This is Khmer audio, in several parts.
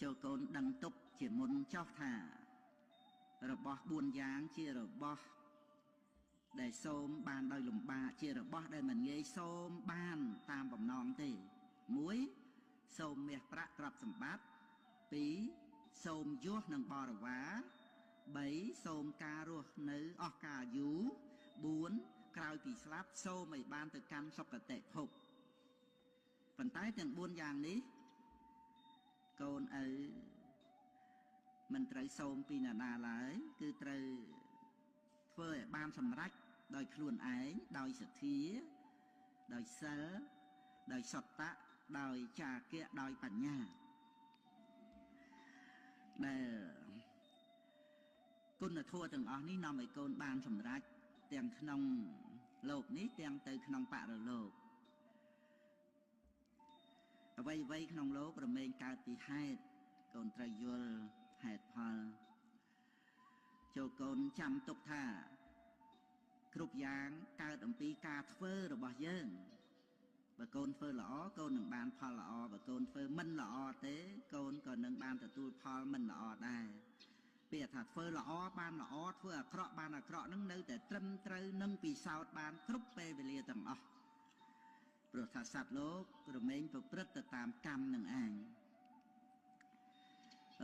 ចូលកូនដឹងទុកជាមុនចោះថារបស់4យ៉ាងជារបស់ដែលសូមបានដោយលំបាកជារបស់ដែលមិនងាយសូមបានតាមបំណងទេ1សូមមាសប្រាក់ទ្រព្យសម្បត្តិ2សូមយសនិងបរិវារ3សូមការរស់នៅអស់កាលយូរ4ក្រោយពីស្លាប់សូមឲ្យបានទៅកាន់សុគតិភពប៉ុន្តែទាំង4យ៉ាងនេះកូនឪមិនត្រូវសូមពីណាឡើយគឺត្រូវធ្វើឲ្យបានសម្រេចដោយខ្លួនឯងដោយសទ្ធាដោយសិលដោយសត្តៈដោយចាគៈដោយបញ្ញាដែលគុណធម៌ទាំងអស់នេះនាំឲ្យកូនបានសម្រេចទាំងក្នុងលោកនេះទាំងទៅក្នុងបរលោកអ្វីក្នុងលោករមែងកើតពីហេតុកូនត្រូវយល់ហេតុផលចូលកូនចាំទុកថាគ្រប់យ៉ាងកើតអំពីការធ្វើរបស់យើងបើកូនធ្វើល្អកូននឹងបានផលល្អបើកូនធ្វើមិនល្អទេកូនក៏នឹងបានទទួលផលមិនល្អដែរពាក្យថាធ្វើល្អបានល្អធ្វើអាក្រក់បានអាក្រក់នឹងនៅតែត្រឹមត្រូវនឹងពិសោធន៍បានគ្រប់ពេលវេលាទាំងអស់ព្រោះថាសត្វលោករមែងប្រព្រឹត្តទៅតាមកម្មនឹងឯង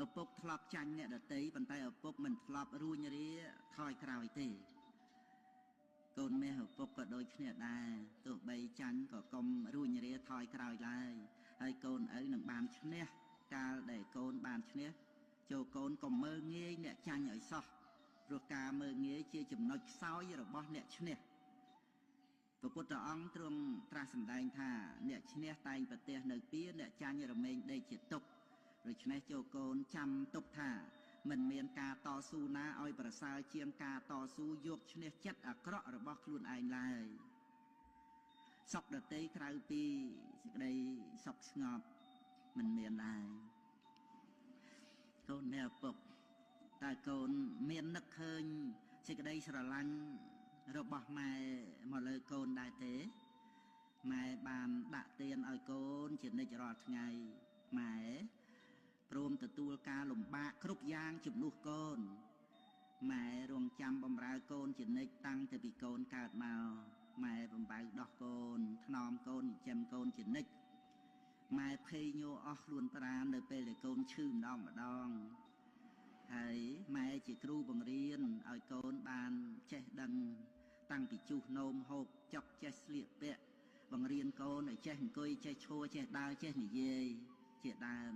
ឪពុកធ្លាប់ចាញ់អ្នកដទៃប៉ុន្តែឪពុកមិនធ្លាប់រួញរាថយក្រោយទេកូនមាសឪពុកក៏ដូចគ្នាដែរទោះបីចាញ់ក៏កុំរួញរាថយក្រោយឡើយហើយកូនឪនឹងបានឈ្នះកាលដែលកូនបានឈ្នះចូលកូនកុំមើលងាយអ្នកចាញ់ឲ្យសោះព្រោះការមើលងាយជាចំណុចខ្សោយរបស់អ្នកឈ្នះព្រះពុទ្ធអង្គទ្រង់ត្រាស់សម្ដែងថាអ្នកឈ្នះតែងប្រទះនៅពៀអ្នកចាញ់រមែងដេកជាទុក្ខដូច្នេះចូលកូនចាំទុកថាមិនមានការតស៊ូណាឲ្យប្រសើរជាងការតស៊ូយកឈ្នះចិត្តអាក្រក់របស់ខ្លួនឯងឡើយសុខដតីក្រៅពីសេចក្តីសុខស្ងប់មិនមានដែរកូនអ្នកឪពុកតែកូនមាននឹកឃើញសេចក្តីស្រឡាញ់របស់ម៉ែមកលើកូនដែរទេម៉ែបានដាក់ទានឲ្យកូនជានិច្ចរាល់ថ្ងៃម៉ែព្រមទទួលការលំបាកគ្រប់យ៉ាងជំនួសកូនម៉ែរងចាំបម្រើកូនជានិច្ចតាំងតែពីកូនកើតមកម៉ែបំបៅដោះកូនថ្នមកូនចិញ្ចឹមកូនជានិច្ចម៉ែភ័យញ័រអស់ខ្លួនប្រាណនៅពេលដែលកូនឈឺម្ដងហើយម៉ែជាគ្រូបង្រៀនឲ្យកូនបានចេះដឹងតាំងពីជុះនោមហូបចុកចេះស្លៀកពាក់បង្រៀនកូនឲ្យចេះអង្គុយចេះឈរចេះដើរចេះនិយាយជាដើម